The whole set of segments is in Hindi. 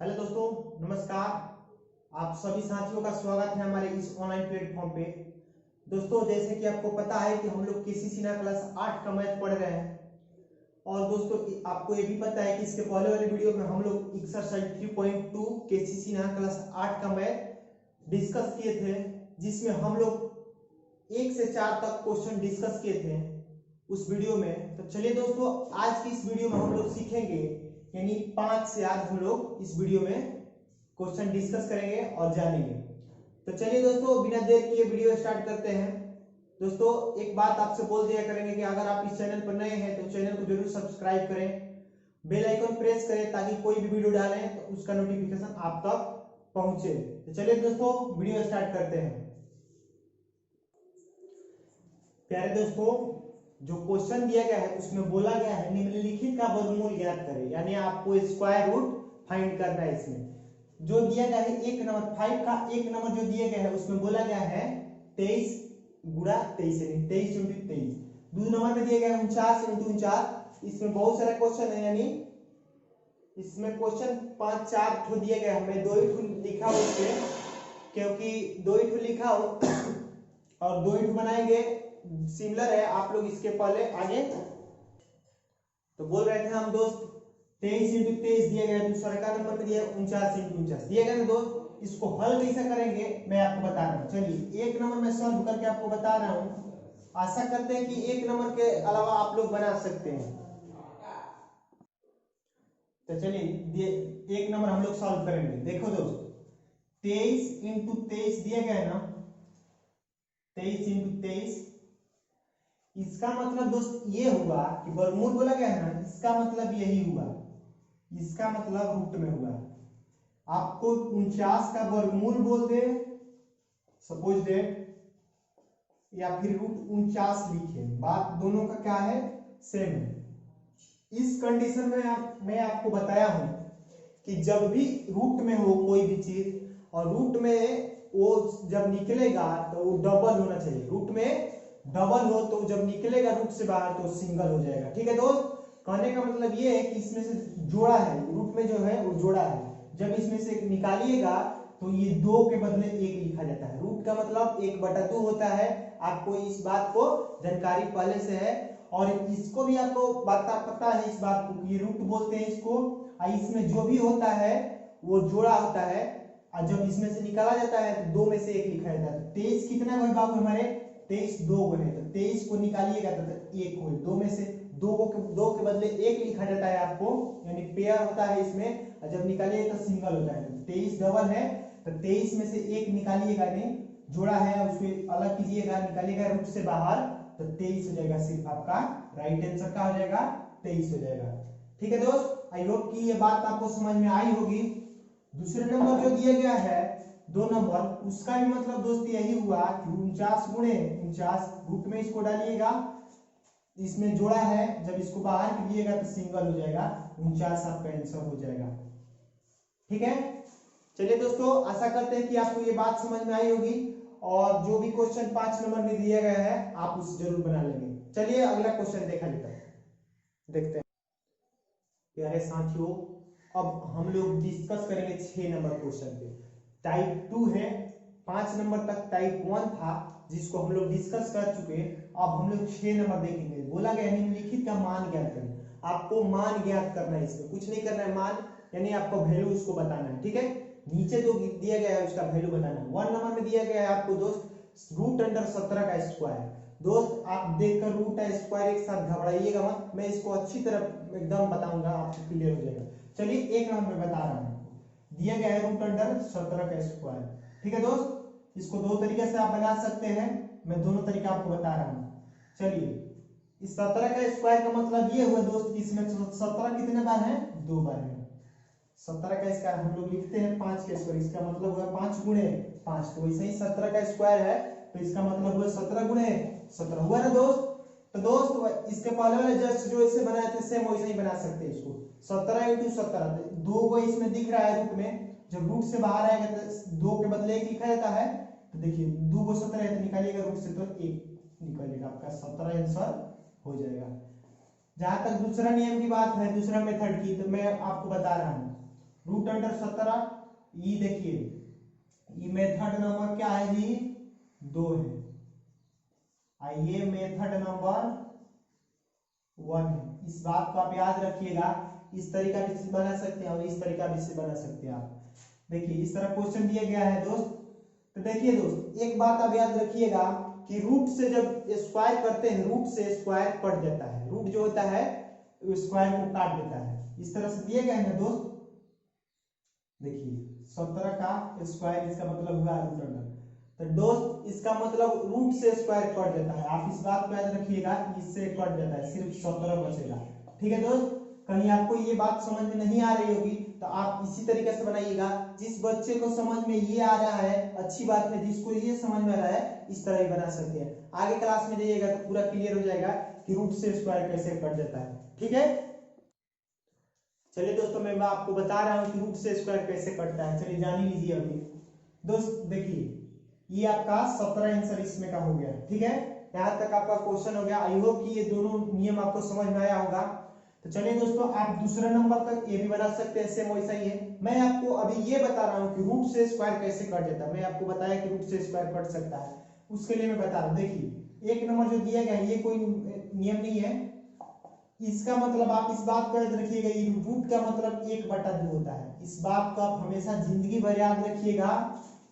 हेलो दोस्तों, नमस्कार। आप सभी साथियों का स्वागत है हमारे इस ऑनलाइन प्लेटफॉर्म पे। दोस्तों, जैसे कि आपको पता है कि हम लोग केसी सिन्हा क्लास 8 का मैथ पढ़ रहे हैं। और दोस्तों, आपको ये भी पता है कि इसके पहले वाले वीडियो में हम लोग एक्सरसाइज 3.2 केसी सिन्हा क्लास 8 का मैथ डिस्कस किए थे, जिसमें हम लोग 1 से 4 तक क्वेश्चन डिस्कस किए थे उस वीडियो में। तो चलिए दोस्तों, आज की इस वीडियो में हम लोग सीखेंगे, यानी 5 से आज हम लोग इस वीडियो में क्वेश्चन डिस्कस करेंगे और जानेंगे। तो चलिए दोस्तों, बिना देर किए वीडियो स्टार्ट करते हैं। दोस्तों, एक बात आपसे बोल दिया करेंगे कि अगर आप इस चैनल पर नए हैं तो चैनल को जरूर सब्सक्राइब करें, बेल आइकन प्रेस करें ताकि कोई भी वीडियो डालें तो उसका नोटिफिकेशन आप तक पहुंचे। तो चलिए दोस्तों, वीडियो स्टार्ट करते हैं। प्यारे दोस्तों, जो क्वेश्चन दिया गया है उसमें बोला गया है निम्नलिखित का वर्गमूल ज्ञात करें, यानी आपको स्क्वायर रूट फाइंड करना है। इसमें जो दिया गया है 1 नंबर 5 का 1 नंबर जो दिया गया है उसमें बोला गया है 23 गुणा 23 यानी 23 × 23। 2 नंबर में दिया गया है 49 × 49। इसमें बहुत सारा क्वेश्चन है, यानी इसमें क्वेश्चन 5-4 ठो दिए गए, हमें 2 ही ठो लिखा हो उसके, क्योंकि 2 ही ठो लिखा हो और 2 ही ठो बनाएंगे। सिमिलर है, आप लोग इसके पहले आगे तो बोल रहे थे हम दोस्त 23 × 23 दिया गया। दूसरा का नंबर में दिया 49 × 49 दिया गया ना दोस्त। इसको हल कैसे करेंगे मैं आपको बता रहा हूँ। चलिए 1 नंबर में सॉल्व करके आपको बता रहा हूँ। आशा करते हैं कि 1 नंबर के अलावा आप लोग बना सकते हैं। तो चलिए 1 नंबर हम लोग सॉल्व करेंगे। देखो दोस्त, 23 × 23 दिया गया है ना, 23 × 23। इसका मतलब दोस्त ये हुआ कि वर्गमूल बोला गया है ना, इसका मतलब यही हुआ, इसका मतलब रूट में हुआ। आपको 49 का वर्गमूल बोल दे सपोज डेट, या फिर रूट 49 लिखे, बात दोनों का क्या है, सेम है। इस कंडीशन में मैं आपको बताया हूं कि जब भी रूट में हो कोई भी चीज और रूट में वो जब निकलेगा तो वो डबल होना चाहिए। रूट में डबल हो तो जब निकलेगा रूट से बाहर तो सिंगल हो जाएगा। ठीक है दोस्त, कहने का मतलब ये है कि इसमें से जोड़ा है, रूट में जो है वो जोड़ा है। जब इसमें से निकालिएगा तो ये 2 के बदले 1 लिखा जाता है। रूट का मतलब 1/2 होता है। आपको इस बात को जानकारी पहले से है, और इसको भी आपको पता है इस बात को कि ये रूट बोलते हैं इसको। इसमें जो भी होता है वो जोड़ा होता है, और जब इसमें से निकाला जाता है तो 2 में से 1 लिखा जाता है। 23 कितना हुए बाबू हमारे, 23 2 गुने, तो 23 को निकालिएगा तो 1 हुए। 2 में से 2 के बदले 1 लिखा जाता है आपको, यानी पेयर होता है इसमें, और जब निकालिएगा तो सिंगल होता है। 23 डबल है तो 23 में से 1 निकालिएगा, नहीं जोड़ा है उसको अलग कीजिएगा, निकालिएगा रूट से बाहर तो 23 हो जाएगा। सिर्फ आपका राइट आंसर का हो जाएगा 23 हो जाएगा। ठीक है दोस्त, आई होप कि ये बात आपको समझ में आई होगी। दूसरे नंबर जो दिया गया है 2 नंबर, उसका भी मतलब दोस्त यही हुआ कि 49 गुणे 49, रूट में इसको डालिएगा, इसमें जोड़ा है, जब इसको बाहर कीजिएगा तो सिंगल हो जाएगा। 49 आपका आंसर हो जाएगा। ठीक है, चलिए दोस्तों, आशा करते हैं कि आपको ये बात समझ में आई होगी, और जो भी क्वेश्चन 5 नंबर में दिया गया है आप उसे जरूर बना लेंगे। चलिए अगला क्वेश्चन देखते हैं। प्यारे साथियों, अब हम लोग डिस्कस करेंगे 6 नंबर क्वेश्चन पे। टाइप 2 है, 5 नंबर तक टाइप 1 था जिसको हम लोग डिस्कस कर चुके। अब हम लोग 6 नंबर देखेंगे। बोला गया निम्नलिखित का मान ज्ञात करें। आपको मान ज्ञात करना है, इसमें कुछ नहीं करना है। मान यानी आपको वैल्यू उसको बताना है। ठीक है, नीचे जो दिया गया है उसका वैल्यू बनाना है। 1 नंबर में दिया गया है आपको दोस्त √17 का स्क्वायर। दोस्त आप देखकर रूट का स्क्वायर एक साथ घबराइएगा मत, मैं इसको अच्छी तरह एकदम बताऊंगा, आपको क्लियर हो जाएगा। चलिए 1 नंबर में बता रहा हूं, दिया गया है √17 का स्क्वायर। ठीक है दोस्त, इसको 2 तरीके से आप बना सकते हैं, मैं दोनों तरीका आपको बता रहा हूं। चलिए, इस 17 का स्क्वायर का मतलब ये हुआ दोस्त कि इसमें 17 कितने बार है, 2 बार है। 17 का स्क्वायर हम लोग लिखते हैं 5 के स्क्वायर, इसका मतलब हुआ 5 गुणे 5, तो वैसे ही 17 का स्क्वायर है तो इसका मतलब हुआ 17 गुणे 17 हुआ ना दोस्त। तो दोस्त इसके पहले वाले जस्ट जो इसे बनाए थे सेम वैसे ही बना सकते हैं इसको। 17 × 17, 2 को इसमें दिख रहा है रूट में, जब रूट से बाहर आएगा तो 2 के बदले 1 लिखा जाता है। तो देखिए 2 को 17 है तो निकालिएगा रूट से तो 1 निकालिएगा, आपका 17 आंसर हो जाएगा। जहां तक दूसरा नियम की बात है, दूसरा मेथड की, तो मैं आपको बता रहा हूं रूट अंडर 17। ये देखिए ये मेथड नंबर क्या है जी, 2 है। ये मेथड नंबर 1 है। इस बात को आप याद रखिएगा। इस तरीका भी बना सकते हैं और इस तरीका भी बना सकते हैं आप। देखिए इस तरह क्वेश्चन दिया गया है दोस्त। तो देखिए दोस्त एक बात आप याद रखिएगा कि रूट से जब स्क्वायर करते हैं, रूट से स्क्वायर कट जाता है। रूट जो होता है स्क्वायर को काट देता है। इस तरह से दिए गए हैं दोस्त। देखिए 17 का स्क्वायर, इसका मतलब हुआ रूट अंडर। तो दोस्त इसका मतलब रूट से स्क्वायर कट जाता है। आप इस बात को याद रखिएगा, इससे कट जाता है, सिर्फ 17 बचेगा। ठीक है दोस्त, कहीं आपको ये बात समझ में नहीं आ रही होगी तो आप इसी तरीके से बनाइएगा। जिस बच्चे को समझ में ये आ रहा है अच्छी बात है, जिसको ये समझ में आ रहा है इस तरह ही बना सकते हैं। आगे क्लास में जाइएगा तो पूरा क्लियर हो जाएगा कि रूट से स्क्वायर कैसे कट जाता है। ठीक है, चलिए दोस्तों मैं आपको बता रहा हूँ कि रूट से स्क्वायर कैसे कटता है। चलिए जान ही लीजिए अभी। दोस्त देखिए ये आपका 17 आंसर इसमें का हो गया। ठीक है, यहाँ तक आपका क्वेश्चन हो गया। आई होप कि ये दोनों नियम आपको समझ में आया होगा। तो चलिए दोस्तों आप दूसरे नंबर तक ये भी बना सकते हैं, सेम वैसा ही है। मैं आपको अभी ये बता रहा हूँ कि रूट से स्क्वायर कैसे कट जाता है। मैं आपको बताया कि रूट से स्क्वायर कट सकता है, उसके लिए मैं बता रहा हूँ। देखिए एक नंबर जो दिया गया है ये कोई नियम नहीं है। इसका मतलब आप इस बात को याद रखिएगा, ये रूट का मतलब 1/2 होता है। इस बात को आप हमेशा जिंदगी भर याद रखिएगा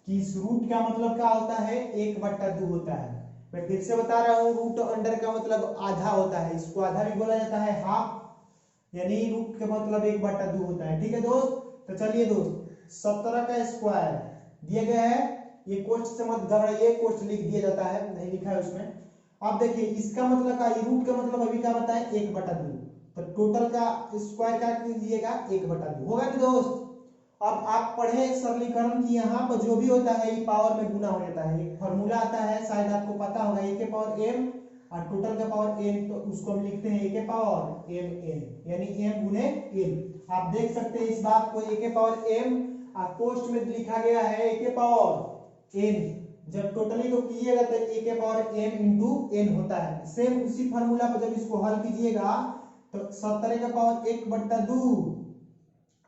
कि इस रूट का मतलब क्या होता है, 1/2 होता है। मैं फिर से बता रहा हूँ, रूट अंडर का मतलब आधा होता है। इसको आधा भी बोला जाता है, हाफ, यानी रूट का मतलब 1/2 होता है। ठीक है दोस्त, तो चलिए दोस्त 17 का स्क्वायर दिया गया है। ये कोष्ठ से मत घबराइए, कोष्ठ लिख दिया जाता है, नहीं लिखा है उसमें। अब देखिए इसका मतलब का, रूट का मतलब अभी क्या बताए, 1/2। तो टोटल का स्क्वायर क्या कीजिएगा, 1/2 होगा कि दोस्त। अब आप पढ़े सरलीकरण की, यहाँ पर जो भी होता है ये पावर में गुना हो जाता है। एक फॉर्मूला आता है, शायद आपको पता होगा, ए के पावर m और टोटल का पावर n, तो उसको हम लिखते हैं ए के पावर m n, यानी m गुने n। आप देख सकते हैं इस बात को, ए के पावर m और पोस्ट में लिखा गया है ए के पावर n। जब टोटली को कीजिएगा तो ए के पावर m इंटू n होता है। सेम उसी फॉर्मूला पर जब इसको हल कीजिएगा तो 17 का पावर 1/2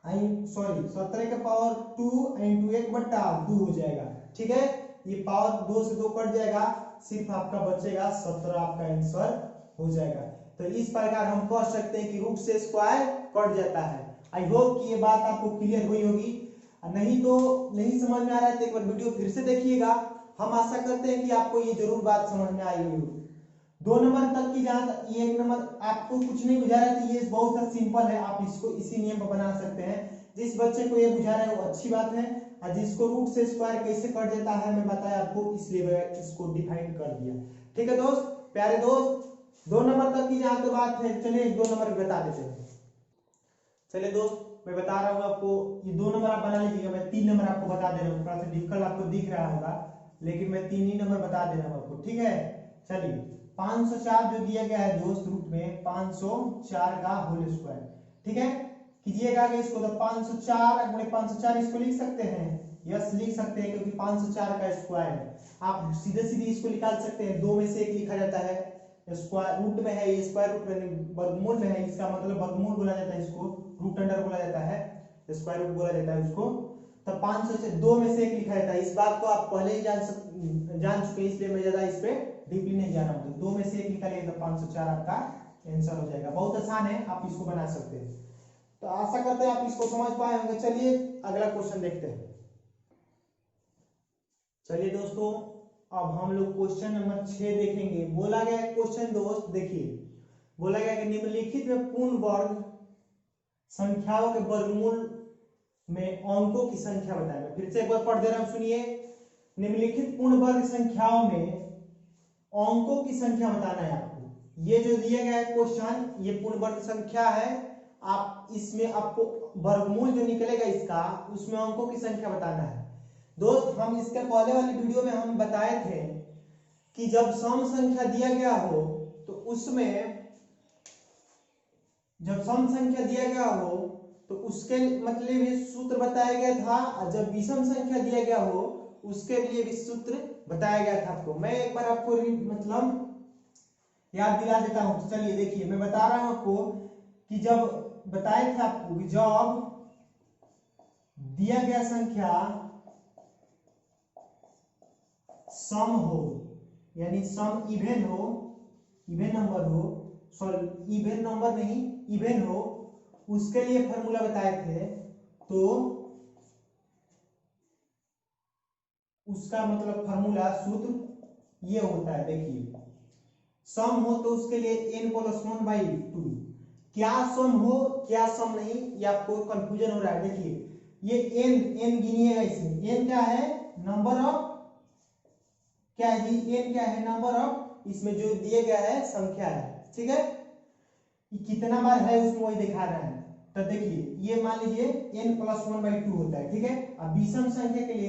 17 का पावर 2 इंटू 1/2 हो जाएगा। ठीक है, ये पावर 2 से 2 कट जाएगा, सिर्फ आपका बचेगा 17, आपका आंसर हो जाएगा। तो इस प्रकार हम कह सकते हैं कि रूट से स्क्वायर कट जाता है। आई होप कि ये बात आपको क्लियर हुई होगी। नहीं तो नहीं समझ में आ रहा है तो एक बार वीडियो फिर से देखिएगा। हम आशा करते हैं कि आपको ये जरूर बात समझ में आई होगी। 2 नंबर तक की जहां ये 1 नंबर आपको कुछ नहीं बुझा रहा है तो ये बहुत सा सिंपल है, आप इसको इसी नियम पर बना सकते हैं। जिस बच्चे को ये बुझा रहा है वो अच्छी बात है, और जिसको रूट से स्क्वायर कैसे कट जाता है मैं बताया आपको, इसलिए मैं इसको डिफाइन कर दिया। ठीक है दोस्त, प्यारे दोस्त 2 नंबर तक की जहां तो बात है, चलिए 2 नंबर बता देते हैं। चलिए दोस्त मैं बता रहा हूँ आपको, ये 2 नंबर आप बना लीजिएगा। मैं 3 नंबर आपको बता दे रहा हूँ, थोड़ा सा डिफिकल्ट आपको दिख रहा होगा लेकिन मैं 3 ही नंबर बता दे रहा हूँ आपको। ठीक है, चलिए 504 जो दिया गया है दोस्त रूट में, 504 का होल स्क्वायर। ठीक है, कीजिएगा कि इसको तो 504 गुणे 504 इसको लिख सकते हैं, यस लिख सकते हैं, क्योंकि 504 का स्क्वायर है। आप सीधे सीधे इसको निकाल सकते हैं, 2 में से 1 लिखा जाता है। स्क्वायर रूट में है, ये स्क्वायर रूट में वर्गमूल में है, इसका मतलब वर्गमूल बोला जाता है, इसको रूट अंडर बोला जाता है, स्क्वायर रूट बोला जाता है उसको। तो 500 से 2 में से 1 लिखा जाता है। इस बात को आप पहले ही जान चुके हैं, इसलिए मैं ज्यादा इस पे डीपली नहीं जा रहा हूँ। 2 में से 1 निकालिए तो 504 आपका आंसर हो जाएगा। बहुत आसान है, आप इसको बना सकते हैं। तो आशा करते हैं आप इसको समझ पाए होंगे। चलिए अगला क्वेश्चन देखते हैं। चलिए दोस्तों अब हम लोग क्वेश्चन नंबर 6 देखेंगे। बोला गया क्वेश्चन दोस्त देखिए, बोला गया कि निम्नलिखित में पूर्ण वर्ग संख्याओं के वर्गमूल में अंकों की संख्या बताएं। मैं फिर से एक बार पढ़ दे रहा हूं, सुनिए। निम्नलिखित पूर्ण वर्ग संख्याओं में अंकों की संख्या बताना है आपको। ये जो दिया गया है क्वेश्चन, ये पूर्ण वर्ग संख्या है। आप इसमें आपको वर्गमूल जो निकलेगा इसका, उसमें अंकों की संख्या बताना है। दोस्त हम इसके पहले वाली वीडियो में हम बताए थे कि जब सम संख्या दिया गया हो तो उसमें, जब सम संख्या दिया गया हो तो उसके मतलब ये सूत्र बताया गया था, और जब विषम संख्या दिया गया हो उसके लिए भी सूत्र बताया गया था आपको। मैं एक बार आपको मतलब याद दिला देता हूं। तो चलिए देखिए, मैं बता रहा हूं आपको कि जब बताए थे आपको कि जब दिया गया संख्या सम हो, यानी सम इवन हो, इवन नंबर हो, सॉरी इवन नंबर नहीं इवन हो, उसके लिए फॉर्मूला बताए थे। तो उसका मतलब फॉर्मूला सूत्र ये होता है, देखिए सम हो तो उसके लिए n+1/2। क्या सम हो क्या सम नहीं, ये आपको कंफ्यूजन हो रहा है। देखिए ये n गिनिएगा, इसमें n क्या है, नंबर ऑफ, क्या है जी, n क्या है, नंबर ऑफ, इसमें जो दिए गया है संख्या है, ठीक है, ये कितना बार है उसमें वही दिखा रहा है। तो देखिए ये मान लीजिए n+1/2 होता है, ठीक है। अब विषम संख्या के लिए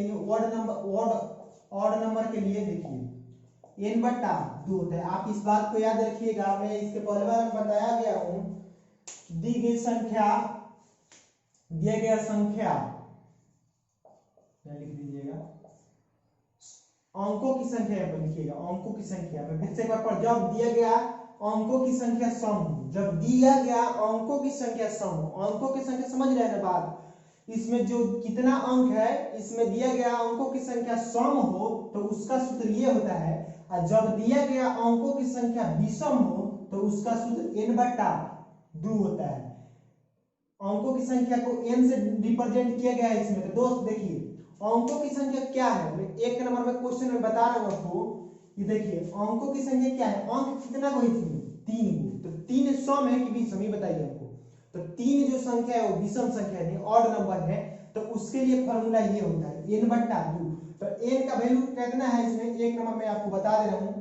ऑड नंबर के लिए देखिए n/2 होता है। आप इस बात को याद रखिएगा, मैं इसके पहले बार बताया गया हूं, दी गई संख्या, दिया गया संख्या लिख दीजिएगा, अंकों की संख्या यहाँ पर लिखिएगा, अंकों की संख्या। मैं फिर से एक बार पढ़, जब दिया गया अंकों की संख्या सम, जब दिया गया अंकों की संख्या सम, अंकों की संख्या समझ रहे हैं ना बात, इसमें जो कितना अंक है, इसमें दिया गया अंकों की संख्या सम हो तो उसका सूत्र ये होता है, और जब दिया गया अंकों की संख्या विषम हो तो उसका सूत्र n/2 होता है। अंकों की संख्या को n से रिप्रेजेंट किया गया है इसमें। तो दोस्त देखिए अंकों की संख्या क्या है, मैं एक नंबर में क्वेश्चन में बता रहा हूं आपको, ये देखिए अंकों की संख्या क्या है, अंक कितना को, 3 को। तो 3 सम है कि विषम, ये बताइए हमको। तो 3 जो संख्या है वो विषम संख्या है, ऑड नंबर है, तो उसके लिए फॉर्मूला ये होता है n/2। तो n का वैल्यू कितना है इसमें, एक नंबर में आपको बता दे रहा हूं,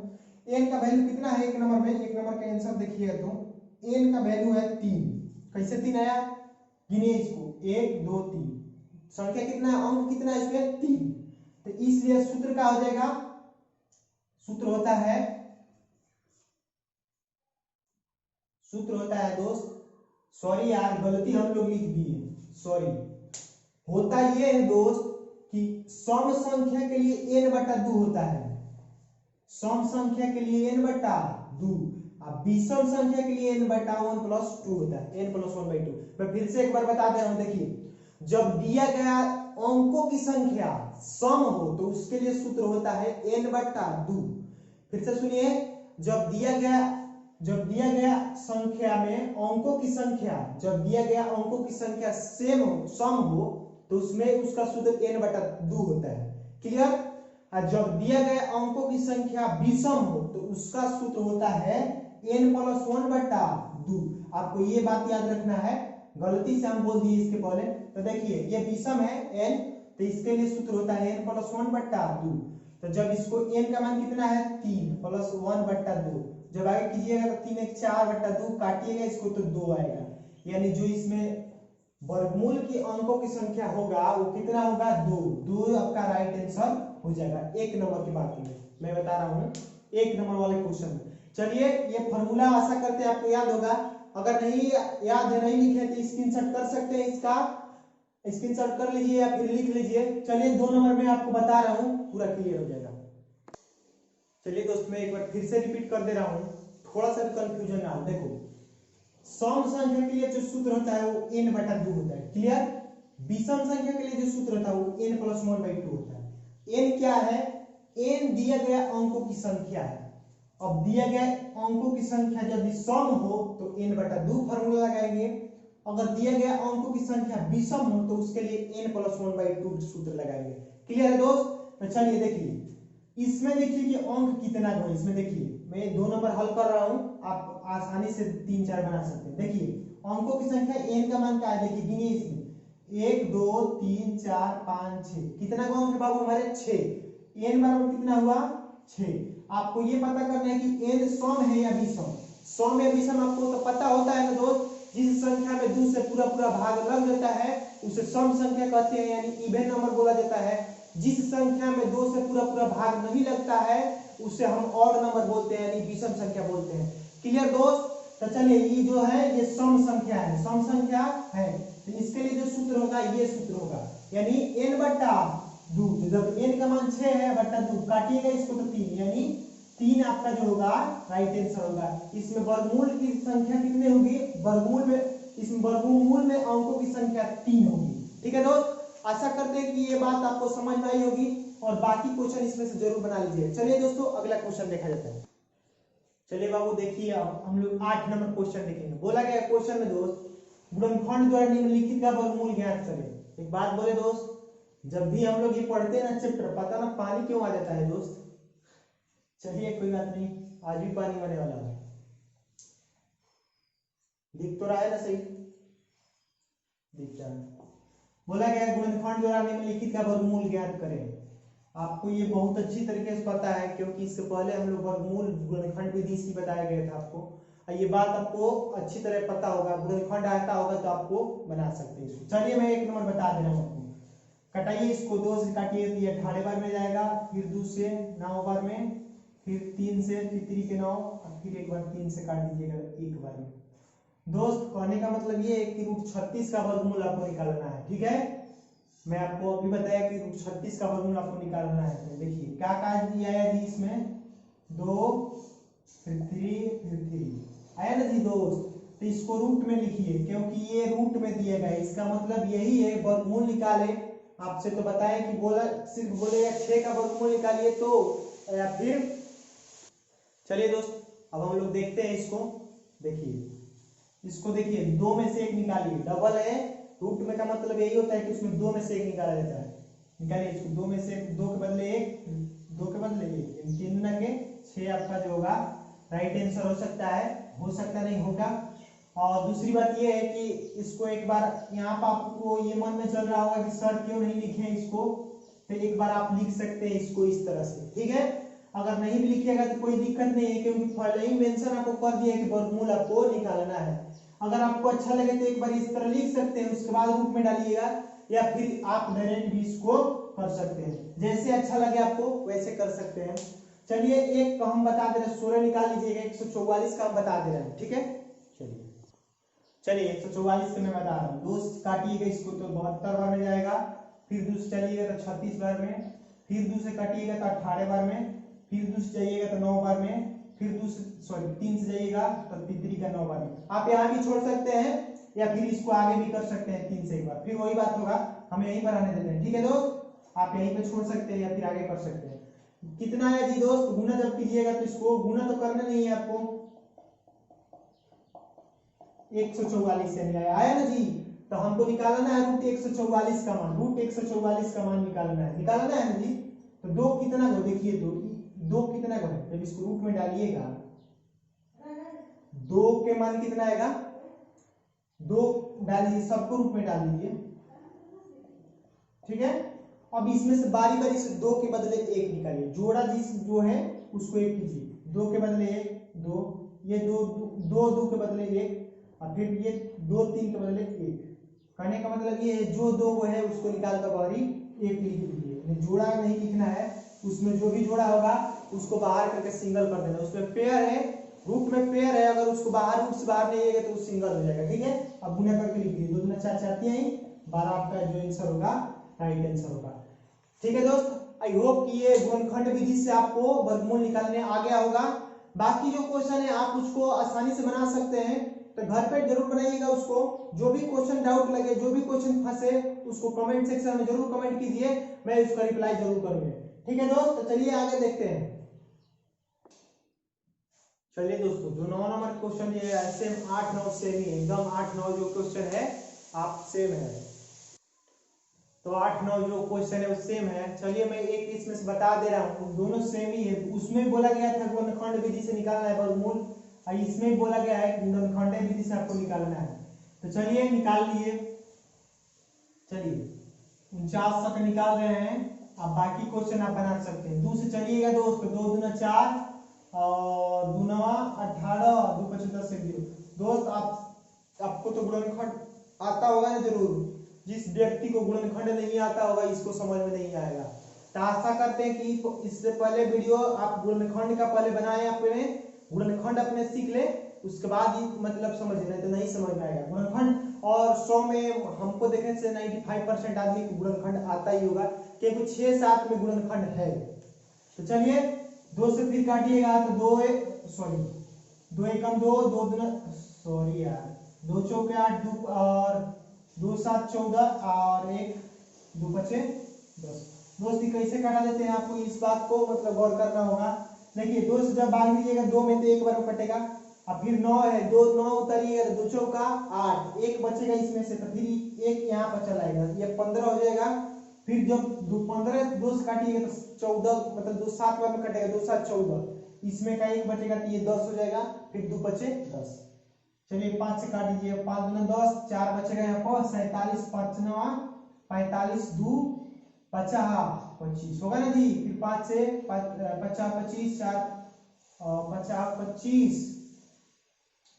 n का वैल्यू कितना है एक नंबर में, एक नंबर का आंसर देखिएगा तो n का वैल्यू है 3। कैसे 3 आया, गिनिए इसको, 1 2 3, संख्या कितना है, अंक कितना है इसमें, 3। तो इसलिए सूत्र क्या हो जाएगा, सूत्र होता है, सूत्र होता है दोस्त, सॉरी यार गलती हम लोग लिख दिए, सॉरी, होता ये है दोस्त कि सम संख्या के लिए n/2 होता है, सम संख्या के लिए n/2, अब विषम संख्या के लिए n/1+2 होता है, n+1/2। मैं फिर से एक बार बता दे रहा हूं, देखिए जब दिया गया अंकों की संख्या सम हो तो उसके लिए सूत्र होता है n/2। फिर से सुनिए, जब दिया गया संख्या में अंकों की संख्या, जब दिया गया अंकों की संख्या सम हो तो उसमें उसका सूत्र n/2 होता है, क्लियर। और जब दिया गया अंकों की संख्या विषम हो तो उसका सूत्र होता है n+1/2। आपको ये बात याद रखना है, गलती से हम बोल दिए इसके पहले। तो देखिए ये विषम है n, तो इसके लिए सूत्र होता है n+1/2। तो जब इसको n का मान कितना है, 3 + 1/2, जब आगे कीजिएगा तो 3 × 4/2, काटिएगा इसको तो 2 आएगा, यानी जो इसमें वर्गमूल की अंकों की संख्या होगा वो कितना होगा, 2 आपका राइट आंसर हो जाएगा। एक नंबर की बात मैं बता रहा हूँ, एक नंबर वाले क्वेश्चन में। चलिए ये फॉर्मूला आशा करते हैं आपको याद होगा, अगर नहीं याद है, नहीं लिखे तो स्क्रीनशॉट कर सकते हैं, इसका स्क्रीनशॉट कर लीजिए या फिर लिख लीजिए। चलिए 2 नंबर में आपको बता रहा हूँ, पूरा क्लियर हो जाएगा। चलिए दोस्त मैं एक बार फिर से रिपीट कर दे रहा हूँ, थोड़ा सा भी कंफ्यूजन ना हो। देखो सम संख्या के लिए जो सूत्र होता है वो n/2 होता है, क्लियर। विषम संख्या के लिए जो सूत्र होता है वो n+1/2 होता है। n क्या है, n दिया गया अंकों की संख्या है। अब दिया गया अंकों की संख्या जब सम हो तो n/2 फॉर्मूला लगाएंगे, अगर दिया गया अंकों की संख्या विषम हो तो उसके लिए n+1/2 सूत्र लगाएंगे, क्लियर है दोस्त। तो चलिए देखिए इसमें देखिए कि अंक कितना है, इसमें देखिए मैं 2 नंबर हल कर रहा हूं, आप आसानी से 3 4 बना सकते हैं। देखिए अंकों की संख्या n का मान क्या है, देखिए गिनिए इसमें 1 2 3 4 5 6, कितना अंक है बाबू हमारे 6, n बराबर कितना हुआ 6। आपको ये पता करना है कि n सम है या विषम, सम या विषम आपको तो पता होता है ना दोस्त, जिस संख्या में 2 से पूरा भाग लग जाता है उसे सम संख्या कहते हैं, यानी इवन नंबर बोला जाता है। जिस संख्या में 2 से पूरा भाग नहीं लगता है उसे हम ऑड नंबर बोलते हैं, यानी विषम संख्या बोलते हैं, क्लियर दोस्त। तो चलिए ये जो है ये सम संख्या है, सम संख्या है, तो इसके लिए जो सूत्र होगा ये सूत्र होगा, यानी n/2। जब n का मान 6 है बटा 2, काटिएगा इसको तो 3, यानी 3 आपका जो होगा राइट आंसर होगा। इसमें वर्गमूल की संख्या कितनी होगी, वर्गमूल में, इसमें वर्गमूल में अंकों की संख्या 3 होगी, ठीक है दोस्त। आशा करते हैं कि ये बात आपको समझ में आई होगी और बाकी क्वेश्चन इसमें से जरूर बना लीजिए। चलिए दोस्तों अगला क्वेश्चन देखा जाता है। चलिए बाबू देखिए, अब हम लोग 8 नंबर क्वेश्चन देखेंगे। बोला गया क्वेश्चन में दोस्त, गुणनखंड द्वारा निम्नलिखित का वर्गमूल ज्ञात करें। एक बात बोले दोस्त, जब भी हम लोग ये पढ़ते हैं ना चैप्टर, पता ना पानी क्यों आ जाता है दोस्त। चलिए कोई बात नहीं, आज भी पानी आने वाला है। दिख तो रहा है ना सही, दिख रहा है। बोला गया गुणनखंड द्वारा निम्नलिखित का वर्गमूल ज्ञात करें। आपको ये बहुत अच्छी तरीके से पता है क्योंकि इससे पहले हम लोग वर्गमूल गुणनखंड विधि से बताया गया था आपको। ये बात आपको अच्छी तरह पता होगा, गुणनखंड आता होगा तो आपको बना सकते हैं इसको। चलिए मैं 1 नंबर बता दे रहा हूँ आपको। कटाइए इसको, 2 से काटिए तो ये 18 बार में जाएगा, फिर 2 से 9 बार में, फिर 3 से तितरी के 9, और फिर एक बार 3 से काट दीजिएगा 1 बार में। दोस्त कहने का मतलब ये है कि रूट 36 का वर्गमूल आपको निकालना है। ठीक है, मैं आपको अभी बताया कि रूट 36 का वर्गमूल आपको निकालना है। तो देखिए क्या काट दिया है जी इसमें, 2 फिर 3 फिर 3 आया ना जी दोस्त। तो इसको रूट में लिखिए क्योंकि ये रूट में दिया गया है, इसका मतलब यही है वर्गमूल निकाले। आपसे तो बताया कि बोला सिर्फ बोलेगा 6 का वर्गमूल निकालिए तो, या फिर चलिए दोस्त अब हम लोग देखते हैं इसको। देखिए इसको देखिए, 2 में से 1 निकालिए, डबल है, रूट में का मतलब यही होता है कि उसमें 2 में से 1 निकाला जाता है। निकालिए इसको, 2 में से 2 के बदले 1, 2 के बदले 1, 3 गुना के 6 आपका जो होगा राइट आंसर हो सकता है, हो सकता नहीं होगा। और दूसरी बात ये है कि इसको एक बार यहाँ पर आपको ये मन में चल रहा होगा कि सर क्यों नहीं लिखे इसको, तो एक बार आप लिख सकते हैं इसको इस तरह से। ठीक है, अगर नहीं भी लिखिएगा तो कोई दिक्कत नहीं है क्योंकि पहले ही मेंशन आपको कर दिया कि वर्गमूल आपको निकालना है। अगर आपको अच्छा लगे तो एक बार इस तरह लिख सकते हैं, उसके बाद रूट में डालिएगा, या फिर आप डायरेक्ट भी इसको कर सकते हैं, जैसे अच्छा लगे आपको वैसे कर सकते हैं। चलिए एक का हम बता दे रहे हैं, 16 निकाल लीजिएगा, 144 का हम बता दे रहे हैं। ठीक है, चलिए 144 का मैं बता रहा हूँ। 2 काटिएगा इसको तो 72 बार में जाएगा, फिर 2 से चलिएगा तो 36 बार में, फिर 2 से काटिएगा तो 18 बार में, फिर 2 से जाइएगा तो 9 बार में, फिर 3 से जाइएगा तो तितरी का 9 बार में। आप यहाँ भी छोड़ सकते हैं या फिर इसको आगे भी कर सकते हैं 3 से एक बार, फिर वही बात होगा, हमें यहीं पर आने देते हैं। ठीक है दोस्त, आप यहीं पे छोड़ सकते हैं या फिर आगे कर सकते हैं। कितना है जी दोस्त, गुना जब कीजिएगा तो इसको गुना तो करना नहीं है आपको, 144 से नहीं आया ना जी, तो हमको निकालना है रूट 144 का मान, रूट 144 का मान निकालना है ना जी। तो 2 कितना को देखिए, 2 कितना को है, जब इसको रूट में डालिएगा 2 के मान कितना आएगा, 2 डालिए, सबको रूट में डाल दीजिए। ठीक है, अब इसमें से बारी बारी से 2 के बदले 1 निकालिए, जोड़ा जिस जो है उसको 1 कीजिए, 2 के बदले 1 2, ये 2 के बदले 1, और फिर ये 2 3 के बदले 1। कहने का मतलब ये है जो 2 है उसको निकाल कर बाहरी 1 लिख दीजिए, जोड़ा नहीं लिखना है, उसमें जो भी जोड़ा होगा उसको बाहर करके सिंगल कर देना। उसमें पेयर है, रूट में पेयर है, अगर उसको बाहर रूट से बाहर नहीं आएगा तो वो सिंगल हो जाएगा। ठीक है, अब गुना करके लिख दीजिए, 2 दूना 4 4 3 12 आपका जो आंसर होगा राइट आंसर होगा। ठीक है दोस्त, आई होप कि ये गुणनखंड विधि से आपको वर्गमूल निकालने आ गया होगा। बाकी जो क्वेश्चन है आप उसको आसानी से बना सकते हैं, तो घर पे जरूर बनाइएगा उसको। जो भी क्वेश्चन डाउट लगे, जो भी क्वेश्चन फंसे, उसको कमेंट सेक्शन में जरूर कमेंट कीजिए, मैं उसका रिप्लाई जरूर करूंगा। ठीक है दोस्त, तो चलिए आगे देखते हैं। चलिए दोस्तों, जो 9 नंबर क्वेश्चन ये है सेम 8 9 सेम ही है, एकदम 8 9 जो क्वेश्चन है आप सेम है, तो 8 9 जो क्वेश्चन है वो सेम है। चलिए मैं एक इसमें से बता दे रहा हूँ, दोनों सेम ही है। उसमें बोला गया था गुणनखंड विधि से निकालना है वर्गमूल, और इसमें बोला गया है गुणनखंड विधि से आपको निकालना है। तो चलिए निकाल लिए, चलिए 49 तक निकाल रहे हैं। अब बाकी क्वेश्चन आप बना सकते हैं। 2 से चलिएगा दोस्त, 2 दूना 4 और 2 9 18, 2 25 से 0। दोस्त आपको तो गुणनखंड आता होगा ना जरूर, जिस व्यक्ति को गुणनखंड नहीं आता होगा इसको समझ में नहीं आएगा। तो आशा करते हैं कि इससे पहले वीडियो आप गुणनखंड का पहले बनाए, अपने गुणनखंड अपने सीख ले, उसके बाद ही मतलब समझ लें, तो नहीं समझ में आएगा गुणनखंड। और 100 में हमको देखने से 95% आदमी को गुणनखंड आता ही होगा, क्योंकि 6 7 में गुणनखंड है। तो चलिए 2 से फिर काटिएगा तो 2 एकम 2, 2 दूना सॉरी यार 2 चौके 8, 2 और 2 7 14 और 1 2 पचे 10। दोस्त कैसे काटा देते हैं आपको इस बात को मतलब गौर करना होगा। देखिए दोस्त जब भाग दीजिएगा 2 में तो एक बार कटेगा, अब फिर 9 है, 2 9 उतारिएगा तो 2 चौका 8, एक बचेगा इसमें से तो फिर एक यहाँ पर चलाएगा, ये 15 हो जाएगा। फिर जब 15 2 से काटिएगा तो 14 मतलब 2 7 बार में कटेगा, 2 7 14, इसमें का एक बचेगा तो ये 10 हो जाएगा, फिर 2 बचे 10। चलिए 5 से काट दीजिए, 5 दूना 10, 4 बचेगा यहाँ पर 47, 5 9 45, 2 50 25 होगा ना जी। फिर 5 से 50 25, 4 50 25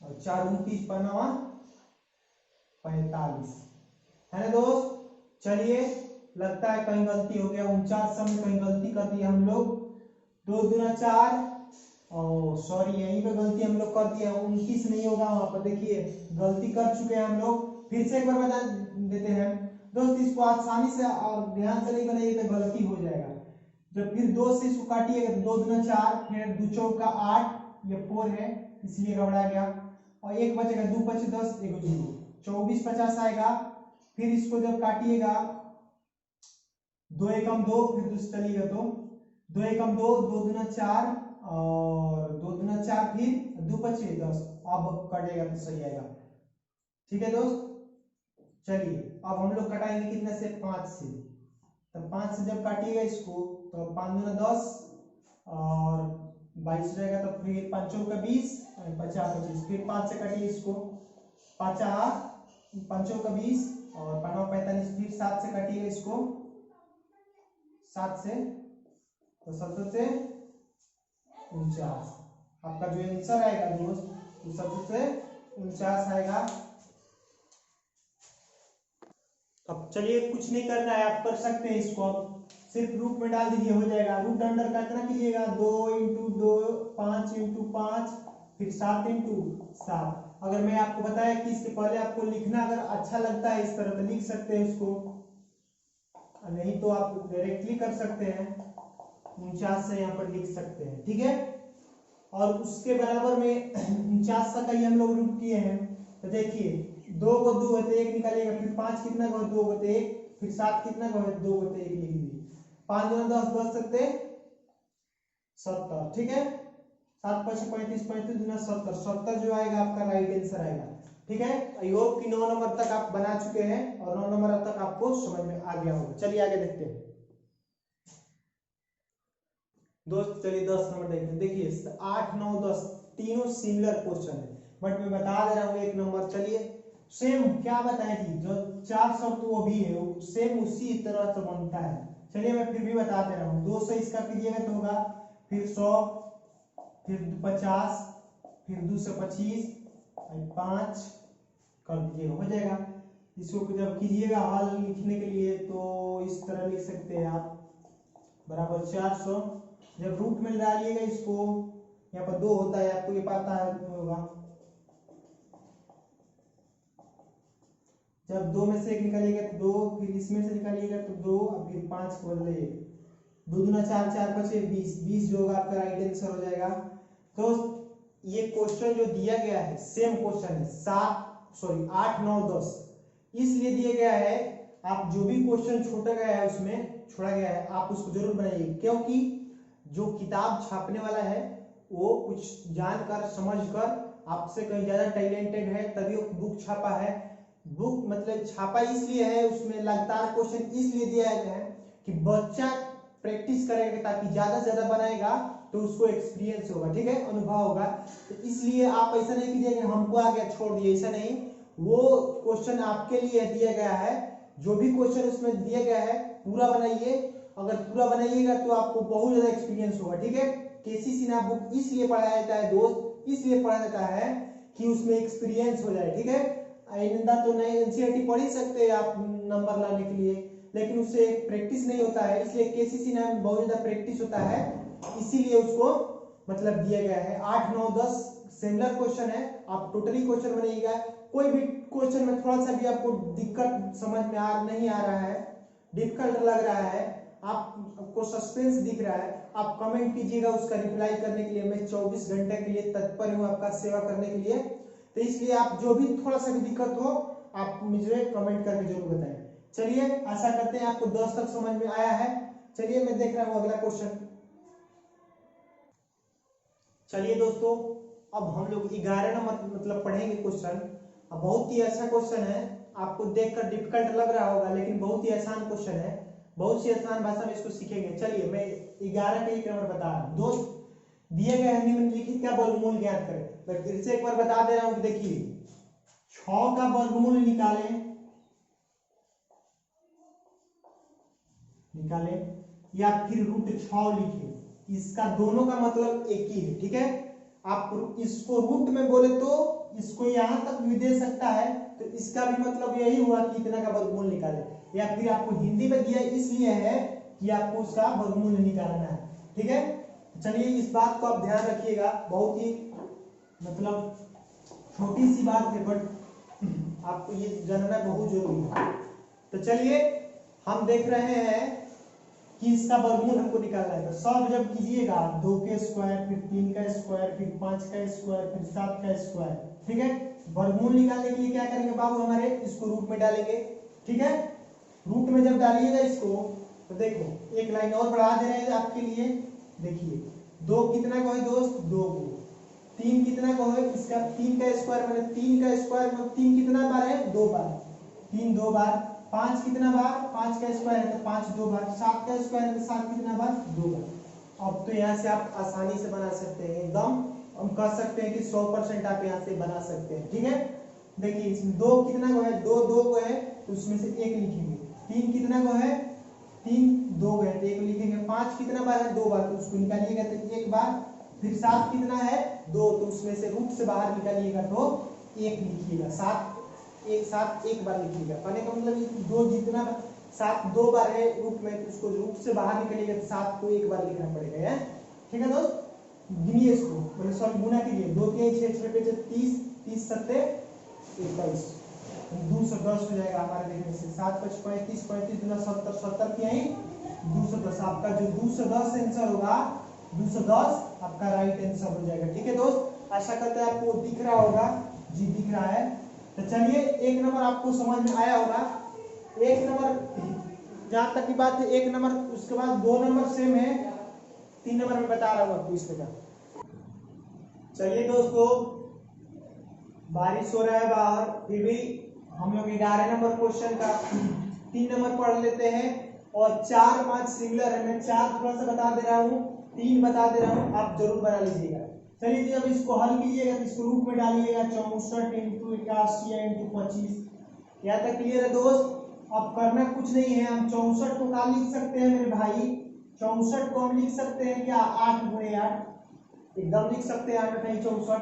और 4 29 5 45 है ना दोस्त। चलिए लगता है कहीं गलती हो गया, 49 में कहीं गलती कर दी हम लोग, 2 दूना 4 और सॉरी यहीं पे गलती हम लोग कर दिया, 29 नहीं होगा वहां पर, देखिए गलती कर चुके हैं हम लोग। फिर से एक बार बता देते हैं दोस्त, इसको आसानी से और ध्यान से नहीं बनाइए तो गलती हो जाएगा। जब फिर 2 से इसको काटिएगा तो 2 दूना 4, फिर 2 चौका 8, ये 4 है इसलिए गड़बड़ा गया, और एक बचेगा 2 5 10 1 0, 24 50 आएगा। फिर इसको जब काटिएगा 2 एकम 2, फिर दूसरी चलिएगा तो 2 एकम 2, 2 दूना 4 और 2 दूना 4, फिर 2 5 10, अब कटेगा तो सही आएगा। ठीक है दोस्त। चलिए अब हम लोग कटाएंगे कितने से, 5 से, तो 5 से जब काटिएगा इसको तो 5 दूना 10 और 22 रहेगा, तो फिर 5 चौका 20 50 25, फिर 5 से काटिए इसको 5 चौका 20 और 5 45, फिर 7 से काटिएगा इसको 7 से तो 7 से 49, आपका जो आंसर आएगा दोस्त वो 7 से 49 आएगा। अब चलिए कुछ नहीं करना है, आप कर सकते हैं इसको, अब सिर्फ रूट में डाल दीजिए हो जाएगा। रूट अंडर का कितना कीजिएगा, 2 × 2 5 × 5 फिर 7 × 7। अगर मैं आपको बताया कि इसके पहले आपको लिखना अगर अच्छा लगता है इस तरह तो लिख सकते हैं इसको, नहीं तो आप डायरेक्टली कर सकते हैं, 49 से यहाँ पर लिख सकते हैं। ठीक है, और उसके बराबर में 49 का ही हम लोग रूट किए हैं, तो देखिए 2 को 2 होते 1 निकालिएगा, फिर 5 कितना को 2 होते 1, फिर 7 कितना को 2 होते 1 लिख दीजिए, 5 दूना 10 10 सकते 70। ठीक है, 7 5 35 35 दूना 70, 70 जो आएगा आपका राइट आंसर आएगा। ठीक है, आई होप कि 9 नंबर तक आप बना चुके हैं और 9 नंबर तक आपको समझ में आ गया होगा। चलिए आगे देखते हैं दोस्त। चलिए 10 नंबर देखते हैं। देखिए 8 9 10 तीनों सिमिलर क्वेश्चन है, बट मैं बता दे रहा हूँ 1 नंबर। चलिए सेम क्या बताए थी, जो 4 शब्द वो भी है वो सेम उसी तरह से बनता है। चलिए मैं फिर भी बता दे रहा हूँ, 2 से इसका कीजिएगा तो होगा फिर 100, फिर 50, फिर 2 से 25 5 कर दीजिएगा हो जाएगा। इसको जब कीजिएगा हल लिखने के लिए तो इस तरह लिख सकते हैं आप, बराबर 400, जब रूट में डालिएगा इसको, यहाँ पर 2 होता है आपको ये पता होगा, जब 2 में से 1 निकालिएगा तो 2, फिर इसमें से निकालिएगा तो 2, और फिर 5 को बदले 1, 2 दूना 4 4 5 20 20 जो होगा आपका राइट आंसर हो जाएगा। तो ये क्वेश्चन जो दिया गया है सेम क्वेश्चन है, 8 9 10 इसलिए दिया गया है, आप जो भी क्वेश्चन छोड़ा गया है उसमें छोड़ा गया है आप उसको जरूर बनाइए, क्योंकि जो किताब छापने वाला है वो कुछ जानकर समझकर आपसे कहीं ज्यादा टैलेंटेड है तभी वो बुक छापा है। बुक मतलब छापा इसलिए है, उसमें लगातार क्वेश्चन इसलिए दिया गया है कि बच्चा प्रैक्टिस करेगा ताकि ज्यादा से ज्यादा बनाएगा तो उसको एक्सपीरियंस होगा, ठीक है, अनुभव होगा। तो इसलिए आप ऐसा नहीं कीजिए कि हमको आ गया छोड़ दिए, ऐसा नहीं, वो क्वेश्चन आपके लिए दिया गया है, जो भी क्वेश्चन उसमें दिया गया है पूरा बनाइए, अगर पूरा बनाइएगा तो आपको बहुत ज्यादा एक्सपीरियंस होगा। ठीक है, केसी सिन्हा बुक इसलिए पढ़ाया जाता है दोस्त, इसलिए पढ़ाया जाता है कि उसमें एक्सपीरियंस हो जाए। ठीक है, आइंदा तो नए एनसीईआरटी पढ़ ही सकते हैं आप नंबर लाने के लिए, लेकिन उससे प्रैक्टिस नहीं होता है, इसलिए केसी सिन्हा में बहुत ज्यादा प्रैक्टिस होता है, इसीलिए उसको मतलब दिया गया है। 8 9 10 सिमिलर क्वेश्चन है, आप टोटली क्वेश्चन बनाइएगा। कोई भी क्वेश्चन में थोड़ा सा भी आपको दिक्कत समझ में नहीं आ रहा है, डिफिकल्ट लग रहा है, आपको सस्पेंस दिख रहा है, आप कमेंट कीजिएगा, उसका रिप्लाई करने के लिए मैं 24 घंटे के लिए तत्पर हूँ आपका सेवा करने के लिए। तो इसलिए आप जो भी थोड़ा सा भी दिक्कत हो आप मुझे कमेंट करके जरूर बताएं। चलिए आशा करते हैं आपको 10 तक समझ में आया है। चलिए मैं देख रहा हूँ अगला क्वेश्चन। चलिए दोस्तों अब हम लोग 11 नंबर मतलब पढ़ेंगे क्वेश्चन। अब बहुत ही अच्छा क्वेश्चन है, आपको देखकर डिफिकल्ट लग रहा होगा लेकिन बहुत ही आसान क्वेश्चन है, बहुत सी आसान भाषा में इसको सीखेंगे। चलिए मैं 11 का 1 नंबर बता रहा हूँ। दोस्त दिए गए निम्नलिखित का वर्गमूल ज्ञात करें। मैं फिर से एक बार बता दे रहा हूँ, देखिए 6 का वर्गमूल निकालें या फिर √6 लिखे, इसका दोनों का मतलब एक ही है। ठीक है, आप इसको रूट में बोले तो इसको यहां तक भी दे सकता है, तो इसका भी मतलब यही हुआ कि इतना का वर्गमूल निकाले। या फिर आपको हिंदी में दिया इसलिए है कि आपको उसका वर्गमूल निकालना है। ठीक है, चलिए इस बात को आप ध्यान रखिएगा, बहुत ही मतलब छोटी सी बात है बट आपको ये जानना बहुत जरूरी है। तो चलिए हम देख रहे हैं कि इसका वर्गमूल हमको निकालना है। तो सब जब कीजिएगा 2 के स्क्वायर, फिर 3 का स्क्वायर, फिर 5 का स्क्वायर, फिर 7 का स्क्वायर। ठीक है, वर्गमूल निकालने के लिए क्या करेंगे बाबू हमारे, इसको रूट में डालेंगे। ठीक है, रूट में जब डालिएगा इसको तो देखो एक लाइन और बढ़ा दे रहे हैं आपके लिए। देखिए 2 कितना को है दोस्त, 2 को। 3 कितना को है, इसका 3 का स्क्वायर मैंने 3 का स्क्वायर में 3 कितना बार है, 2 बार, 3 2 बार। 5 कितना बार, 5 का स्क्वायर है तो 5 2 बार। 7 का स्क्वायर है तो 7 कितना बार, 2 बार। अब तो यहाँ से आप आसानी से बना सकते हैं, एकदम हम कह सकते हैं कि 100% आप यहाँ से बना सकते हैं। ठीक है, देखिए इसमें 2 कितना को है, 2 2 को है तो उसमें से 1 लिखेंगे। 3 कितना को है, 3 2 है तो 1 लिखेंगे। 5 कितना बार है, 2 बार, तो उसको निकालिएगा तो 1 बार। फिर 7 कितना है, 2, तो उसमें से रूट से बाहर निकालिएगा तो 1 लिखिएगा। 7 एक बार लिखिएगा, कहने का मतलब 2 जितना 7 2 बार है रूट में, तो उसको रूट से बाहर निकलिएगा तो 7 को 1 बार लिखना पड़ेगा है। ठीक है दोस्त, गिनिए इसको, मतलब सॉरी गुना कीजिए। 2 3 6 6 5 30, 30 सत्ते 21, 210 हो जाएगा हमारे देखने से। 7 5 35, 35 दूना 70, 70 की आई 210। आपका जो 210 आंसर होगा, 210 आपका राइट आंसर हो जाएगा। ठीक है दोस्त, आशा करते हैं आपको दिख रहा होगा, जी दिख रहा है। तो चलिए 1 नंबर आपको समझ में आया होगा। 1 नंबर जहां तक की बात है 1 नंबर, उसके बाद 2 नंबर सेम है, 3 नंबर में बता रहा हूँ आपको इस प्रकार। चलिए दोस्तों बारिश हो रहा है बाहर, फिर भी हम लोग 11 नंबर क्वेश्चन का 3 नंबर पढ़ लेते हैं और 4 5 सिमिलर है। मैं 4 थोड़ा सा बता दे रहा हूँ, 3 बता दे रहा हूँ, आप जरूर बना लीजिएगा। चलिए जब इसको हल कीजिएगा तो इसको रूट में डालिएगा। 64 इंटू 81 या इंटू 25, यहाँ तक क्लियर है दोस्त। अब करना कुछ नहीं है, हम 64 को क्या लिख सकते हैं मेरे भाई, 64 को हम लिख सकते हैं क्या, 8 गुणे 8, एकदम लिख सकते हैं 8 नहीं 64।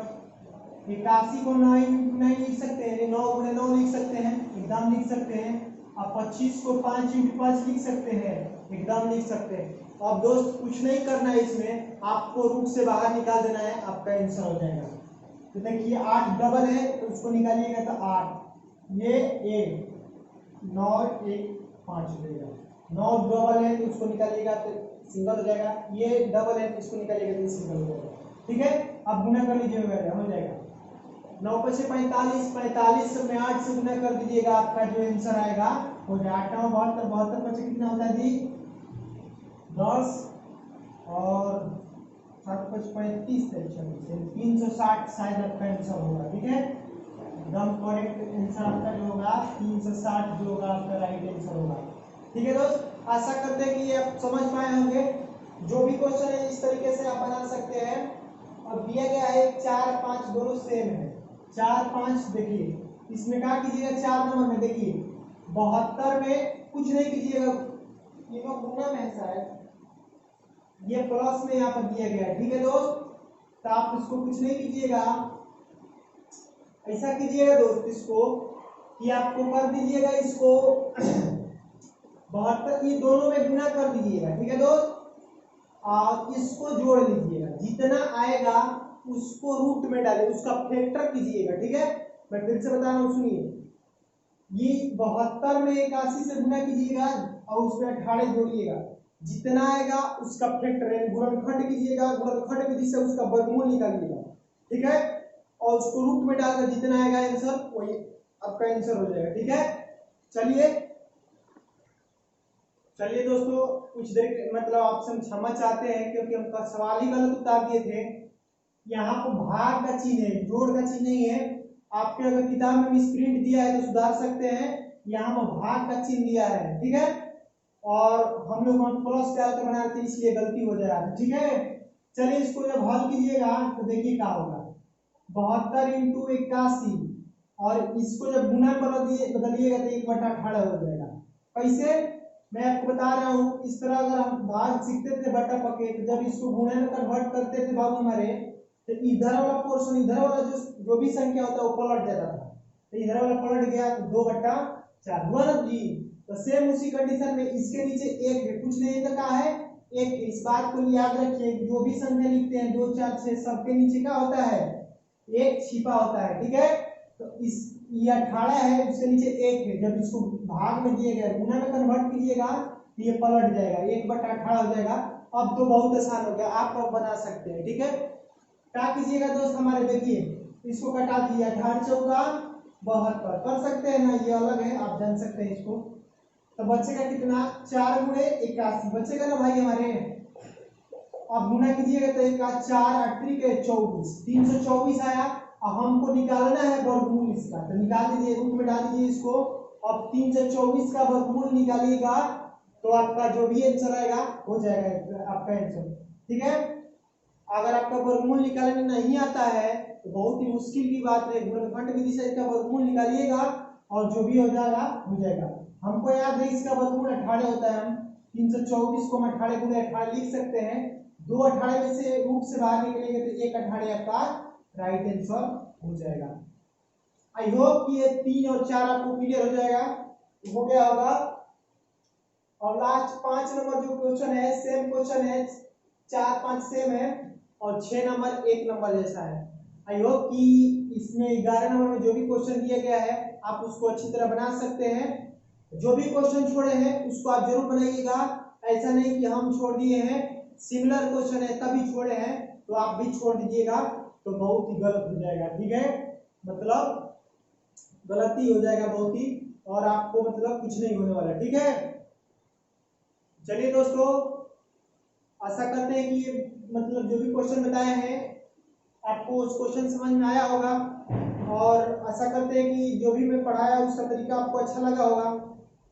81 को 9 इंटू 9 लिख सकते हैं, 9 गुणे 9 लिख सकते हैं, एकदम लिख सकते हैं। अब 25 को 5 इंटू 5 लिख सकते हैं, एकदम लिख सकते हैं। अब दोस्त कुछ नहीं करना है इसमें, आपको रूट से बाहर निकाल देना है, आपका आंसर हो जाएगा। तो देखिए 8 डबल है तो उसको निकालिएगा तो 8, ये 1 9 1 5 हो जाएगा। 9 डबल है तो उसको निकालिएगा तो सिंगल हो जाएगा। ये डबल है तो इसको निकालिएगा तो सिंगल हो जाएगा। ठीक है, अब गुना कर लीजिएगा, हो जाएगा 9 5 45, 45 में 8 से गुना कर दीजिएगा, आपका जो आंसर आएगा हो जाएगा 8 9 72, 72 5 कितना होता है जी 10, और 7 5 35 360 शायद आपका आंसर होगा। ठीक है, एकदम करेक्ट आंसर आपका जो होगा 360 जो होगा आपका राइट आंसर होगा। ठीक है दोस्त, आशा करते हैं कि ये आप समझ पाए होंगे। जो भी क्वेश्चन है इस तरीके से आप बना सकते हैं। अब दिया गया है 4 5 दोनों सेम है, 4 5 देखिए इसमें क्या कीजिएगा, 4 नंबर में देखिए 72 में कुछ नहीं कीजिएगा, ये गुना में है शायद, ये प्लस में यहाँ पर दिया गया है। ठीक है दोस्त, तो आप इसको कुछ नहीं कीजिएगा, ऐसा कीजिएगा दोस्त इसको कि आपको कर दीजिएगा इसको 72, ये दोनों में गुना कर दीजिएगा। ठीक है दोस्त, और इसको जोड़ लीजिएगा, जितना आएगा उसको रूट में डालिए, उसका फैक्टर कीजिएगा। ठीक है, मैं फिर से बता रहा हूँ सुनिए, ये 72 में 81 से गुना कीजिएगा और उसमें 18 जोड़िएगा, जितना आएगा उसका फैक्टर है गुणनखंड कीजिएगा, गुणनखंड विधि से उसका वर्गमूल निकालिएगा। ठीक है, और उसको रूट में डालकर जितना आएगा आंसर वही आपका आंसर हो जाएगा। ठीक है, चलिए चलिए दोस्तों, कुछ देर मतलब आपसे हम क्षमा चाहते हैं क्योंकि हम सवाल ही गलत उतार दिए थे। यहाँ पर भाग का चिन्ह है, जोड़ का चिन्ह नहीं है। आपके अगर किताब में मिसप्रिंट दिया है तो सुधार सकते हैं। यहाँ पर भाग का चिन्ह दिया है, ठीक है। और हम लोग प्लस डाल के बना रहे थे इसलिए गलती हो जाएगा, ठीक है। चलिए इसको जब हल कीजिएगा तो देखिए क्या होगा। 72 इंटू 81 और इसको जब गुना बदलिएगा तो 1/18 हो जाएगा। कैसे, मैं आपको बता रहा हूँ। इस तरह अगर हम भाग सीखते थे बटा पके, तो जब इसको गुणा में कन्वर्ट करते थे बाबू हमारे, तो इधर वाला पोर्शन, इधर वाला जो भी संख्या होता है वो पलट जाता था। तो इधर वाला पलट गया तो 2/4 हुआ ना जी। तो सेम उसी कंडीशन में इसके नीचे एक है, कुछ नहीं तो क्या है, एक। इस बात को याद रखिए, जो भी संख्या लिखते हैं 2 4 6 सबके नीचे क्या होता है, एक छिपा होता है, ठीक है। तो इस ये 18 है, उसके नीचे एक है। जब इसको भाग में दिए गए गुना में कन्वर्ट कीजिएगा तो ये पलट जाएगा, 1/18 हो जाएगा। अब तो बहुत आसान हो गया, आप अब बना सकते हैं, ठीक है। क्या कीजिएगा दोस्त हमारे, देखिए इसको कटा दिया, 18 चौका 72 कर सकते हैं ना, ये अलग है, आप जान सकते हैं इसको। तो बचेगा कितना, 4 गुणे 81 बचेगा ना भाई हमारे। अब गुना कीजिएगा तो 1 का 4 8 के 24, 324 आया। अब हमको निकालना है वर्गमूल इसका, तो निकाल दीजिए, रूट में डाल दीजिए इसको। अब 324 का वर्गमूल निकालिएगा तो आपका जो भी आंसर आएगा हो जाएगा आपका आंसर, ठीक है। अगर आपका वर्गमूल निकालने नहीं आता है तो बहुत ही मुश्किल की बात है, गुणनखंड विधि से इसका वर्गमूल निकालिएगा और जो भी हो जाएगा हो जाएगा। हमको याद है इसका वर्गमूल 18 होता है। हम 324 को हम 18 गुणे 18 लिख सकते हैं। 2 18 में से रूट से बाहर निकलेंगे तो 1 18 आपका राइट आंसर हो जाएगा। आई होप कि ये 3 और 4 आपको क्लियर हो जाएगा, हो गया होगा। और लास्ट 5 नंबर जो क्वेश्चन है, सेम क्वेश्चन है, 4 5 सेम है और 6 नंबर 1 नंबर जैसा है। आई होप कि इसमें 11 नंबर में जो भी क्वेश्चन दिया गया है आप उसको अच्छी तरह बना सकते हैं। जो भी क्वेश्चन छोड़े हैं उसको आप जरूर बनाइएगा, ऐसा नहीं कि हम छोड़ दिए हैं, सिमिलर क्वेश्चन है तभी छोड़े हैं तो आप भी छोड़ दीजिएगा तो बहुत ही गलत हो जाएगा, ठीक है। मतलब गलती हो जाएगा बहुत ही, और आपको मतलब कुछ नहीं होने वाला, ठीक है। चलिए दोस्तों, आशा करते हैं कि ये मतलब जो भी क्वेश्चन बताए हैं आपको उस क्वेश्चन समझ में आया होगा, और आशा करते हैं कि जो भी मैं पढ़ाया उसका तरीका आपको अच्छा लगा होगा।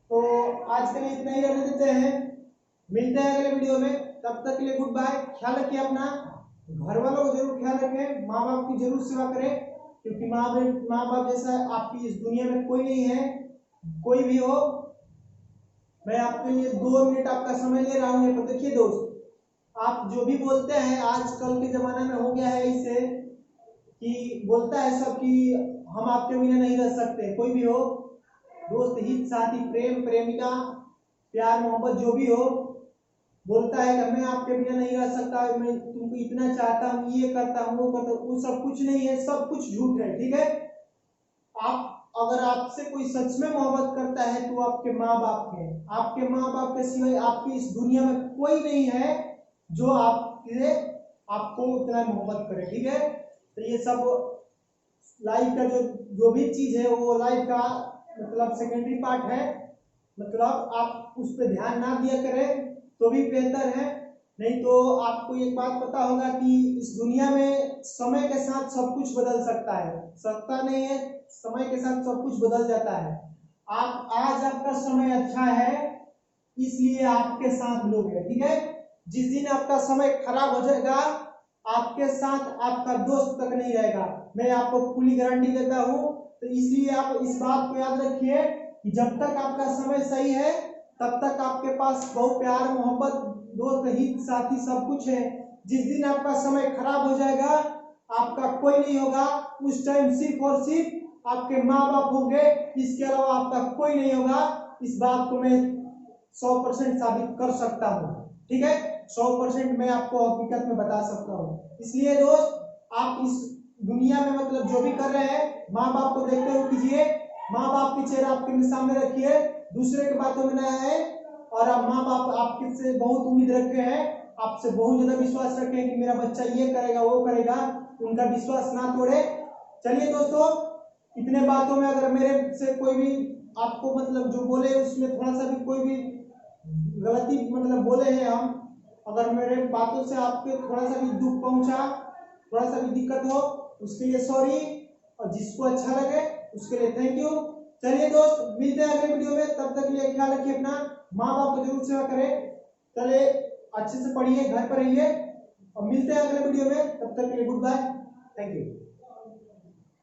तो आज के लिए इतना ही रहने देते हैं, मिलते हैं अगले वीडियो में। तब तक के लिए गुड बाय, ख्याल रखिए अपना, घर वालों को जरूर ख्याल रखें, माँ बाप की जरूर सेवा करें, क्योंकि माँ बाप जैसा आपकी इस दुनिया में कोई नहीं है। कोई भी हो, मैं आपके लिए 2 मिनट आपका समय ले रहा हूँ। तो देखिए दोस्त, आप जो भी बोलते हैं आजकल के जमाने में हो गया है इससे कि बोलता है सब कि हम आपके बिना नहीं रह सकते। कोई भी हो दोस्त, हित साथी, प्रेम प्रेमिका, प्यार मोहब्बत जो भी हो, बोलता है कि मैं आपके बिना नहीं रह सकता, मैं तुमको इतना चाहता हूँ, ये करता हूँ वो करता हूँ, वो सब कुछ नहीं है, सब कुछ झूठ है, ठीक है। आप अगर आपसे कोई सच में मोहब्बत करता है तो आपके माँ बाप हैं, आपके माँ बाप के सिवाय आपकी इस दुनिया में कोई नहीं है जो आपको उतना मोहब्बत करे, ठीक है। तो ये सब लाइफ का जो भी चीज है वो लाइफ का मतलब सेकेंडरी पार्ट है, मतलब आप उस पर ध्यान ना दिया करें तो भी बेहतर है। नहीं तो आपको एक बात पता होगा कि इस दुनिया में समय के साथ सब कुछ बदल सकता नहीं है, समय के साथ सब कुछ बदल जाता है। आप आज आपका समय अच्छा है इसलिए आपके साथ लोग हैं, ठीक है। जिस दिन आपका समय खराब हो जाएगा आपके साथ आपका दोस्त तक नहीं रहेगा, मैं आपको पूरी गारंटी देता हूं। तो इसलिए आप इस बात को याद रखिए कि जब तक आपका समय सही है तब तक आपके पास बहुत प्यार मोहब्बत दोस्त हित साथी सब कुछ है। जिस दिन आपका समय खराब हो जाएगा आपका कोई नहीं होगा, उस टाइम सिर्फ और सिर्फ आपके माँ बाप होंगे, इसके अलावा आपका कोई नहीं होगा। इस बात को मैं 100% साबित कर सकता हूँ, ठीक है। 100% मैं आपको हकीकत में बता सकता हूँ। इसलिए दोस्त, आप इस दुनिया में मतलब जो भी कर रहे हैं माँ बाप को देखते हुए कीजिए, माँ बाप की चेहरा आपके सामने रखिए, दूसरे की बातों में ना आए। और आप माँ बाप आपके से बहुत उम्मीद रखे हैं, आपसे बहुत ज्यादा विश्वास रखें कि मेरा बच्चा ये करेगा वो करेगा, उनका विश्वास ना तोड़े। चलिए दोस्तों, इतने बातों में अगर मेरे से कोई भी आपको मतलब जो बोले उसमें थोड़ा सा भी कोई भी गलती मतलब बोले हैं हम, अगर मेरे बातों से आपके थोड़ा सा भी दुख पहुंचा, थोड़ा सा भी दिक्कत हो, उसके लिए सॉरी, और जिसको अच्छा लगे उसके लिए थैंक यू। चलिए दोस्त, मिलते हैं अगले वीडियो में, तब तक के लिए ख्याल रखिए अपना, माँ बाप को जरूर सेवा करें। चलिए अच्छे से पढ़िए, घर पर रहिए, और मिलते हैं अगले वीडियो में, तब तक के लिए गुड बाय, थैंक यू।